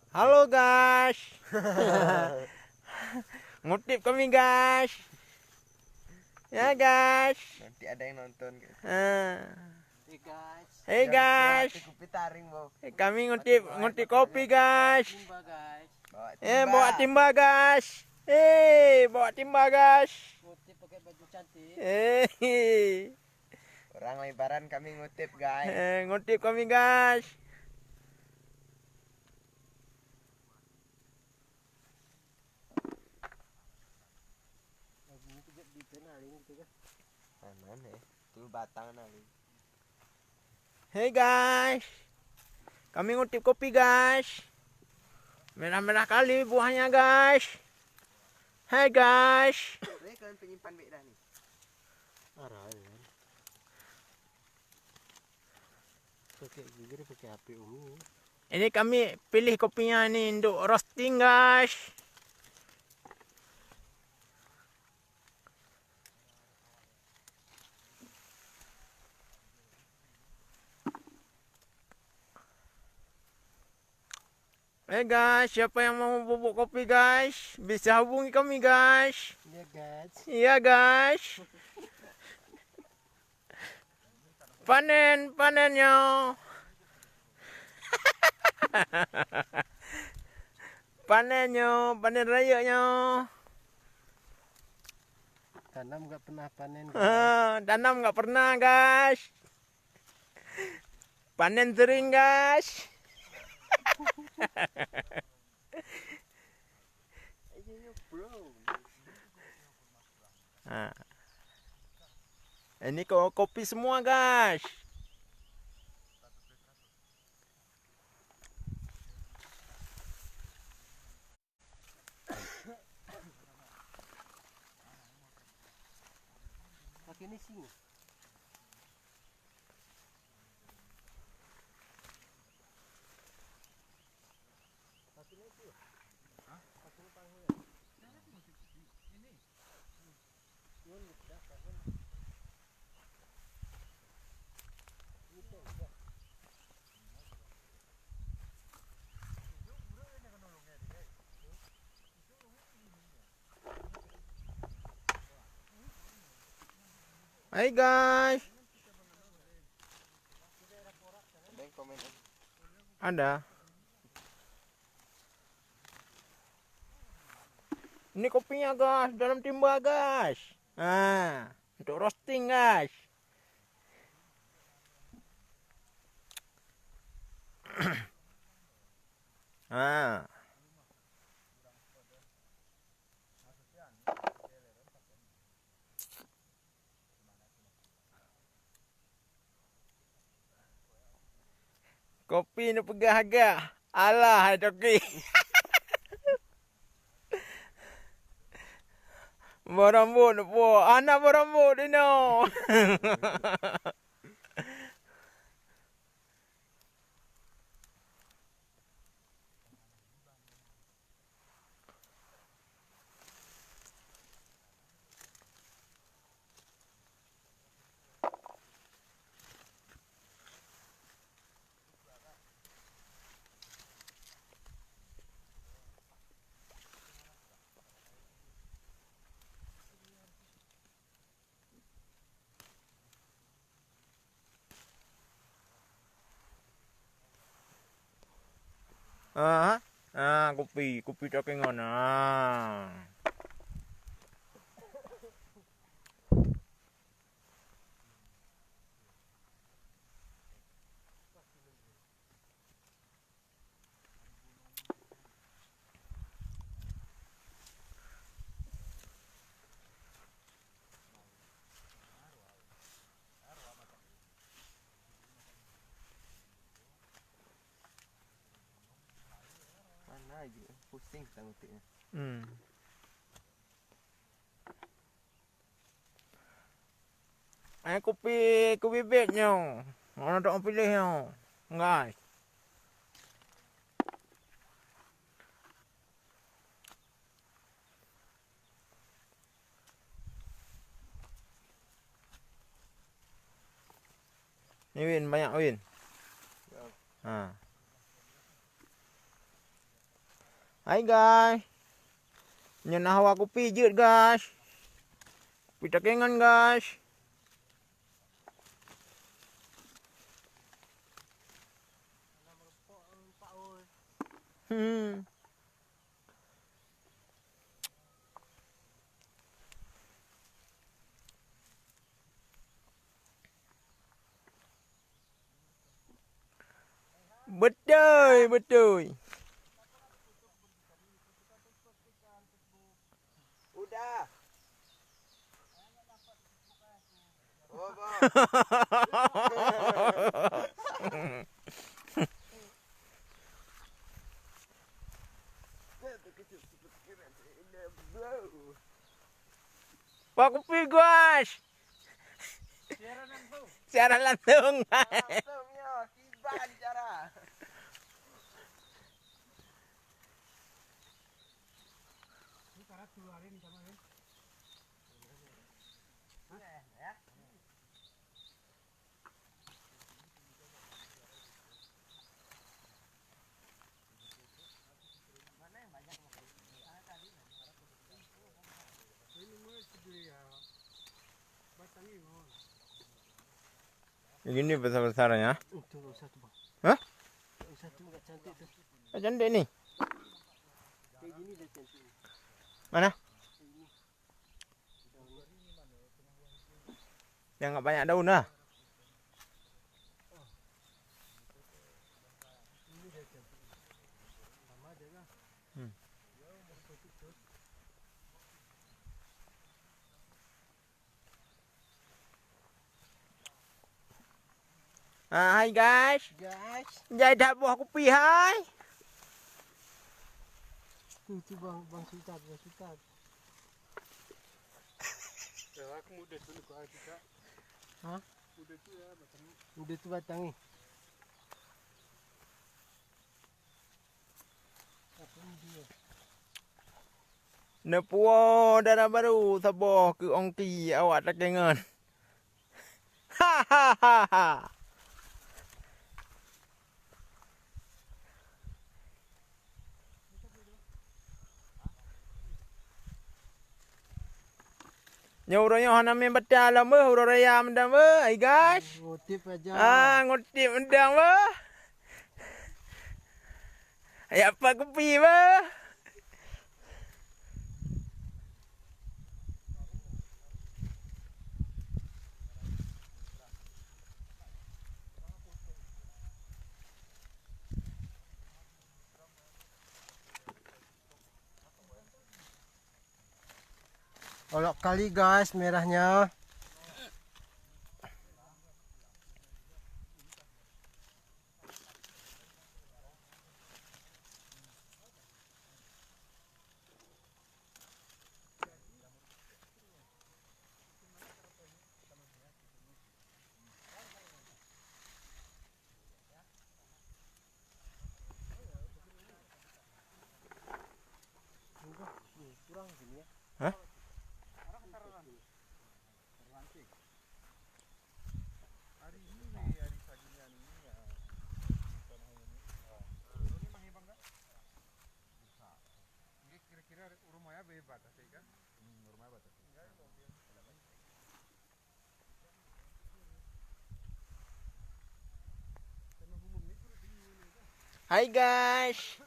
Halo guys. Ngutip kami guys. Ya guys. Nanti ada yang nonton guys. Hey guys. Hey guys. Kopi taring bro. Kami ngutip kopi guys. Timba guys. Bawa timba guys. Bawa timba guys. Ngutip pakai baju cantik. Orang lebaran kami ngutip guys. Ngutip kami guys. Ini kejap di penaling gitu kan. Mana tuh batang nali. Hey guys. Kami ngutip kopi guys. Merah-merah kali buahnya guys. Hey guys. Ini kalian penyimpan beda nih. Arah ya. Pakai gigi pakai api ungu. Ini kami pilih kopinya nih untuk roasting guys. Guys, siapa yang mau bubuk kopi guys? Bisa hubungi kami guys. Iya guys. Iya guys. Panennya. Panen rayanya. Tanam nggak pernah panen. Tanam nggak pernah guys. Panen sering guys. Ini kopi semua guys. Pakai ini sini. Hai guys. Ada yang komen. Ada. Ini kopinya guys, dalam timba guys. Untuk roasting guys. Kopi ni pegah-agak. Alah, Coki. Berambut po. Anak berambut ni no. Kopi cakengan. Mana aja pusing kita ngutipnya. Kopi bednya. Mana tak pilih yang. Guys. Ni Win, banyak Win. Hai guys. Nyenah hawa kopi jut guys. Kopi takengan guys. Hmm. Betul, betul. Udah. Oh, Bob. Pak kopi guys. Siaran langsung. Langsungnya, kiban cara. Begini besar-besarnya. Itu satu bang. Hah? Satu nggak cantik tuh. Cantik nih. Kayak gini dia cantik. Mana? Yang nggak banyak daun lah. Hai guys. Guys. Jai dah buah kopi hai. Itu bang Sultan, bang Sultan. Aku muda tu nak kau juga. Hah? Muda tu ya batang. Muda tu batang ni. Apa ni dia? Nepuo darah baru saboh ke ongki awak takengan. Ha ha ha ha. Nyoranya hana main batal lah meh uraya mendang meh ai guys. Ngutip aja. Ngutip mendang meh. Ai apa kopi meh. Olok kali guys merahnya. Kurang gini ya. Hah? Hai guys.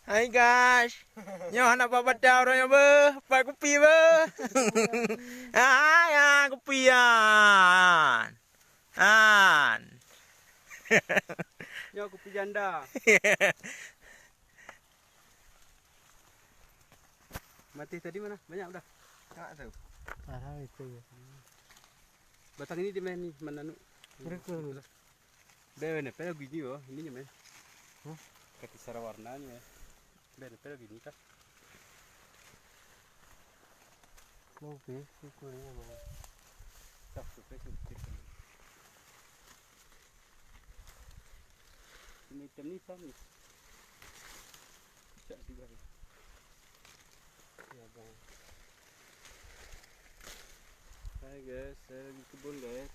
Hai guys. Nyo anak bapak dah orang be. Pai kopi be. Hai ah kopi an. An. Ya kopi janda. Mati tadi mana? Banyak udah. Tak tahu. Parah itu ya. Batang ini di mana nih? Mana nu? Mereka. Deh, pada gini oh, ini nyemen. Kaki sara warnanya. Deh, pada gini kah? Mau be, kukunya mau. Tak suka sedikit. Ini hitam nih sama. Tak juga. Ya bang. Hai guys, saya lagi kebun guys.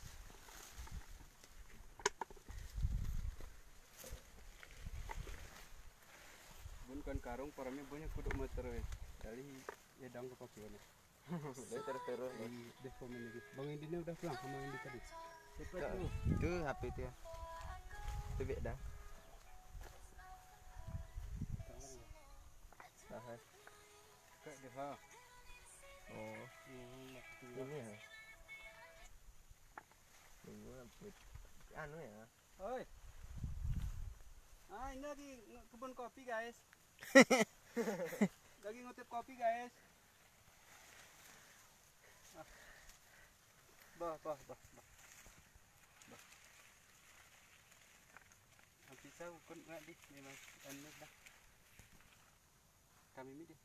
Kebun kan karung, parahnya banyak kuduk meter weh. Kali ya dang ke pakai mana? Terus. Di depo ini. Bang Indina udah pulang sama Indi tadi. Cepat Tak. tuh. Itu HP itu ya. Itu beda. Tahan. Kak deh ha. Oh, ini ya. Ini apa? Anu ya. Oi. Ah, ini lagi kebun kopi guys. Lagi ngutip kopi guys. Ah. Bah. Bisa ukun nggak di memang anu dah. Kami ini deh.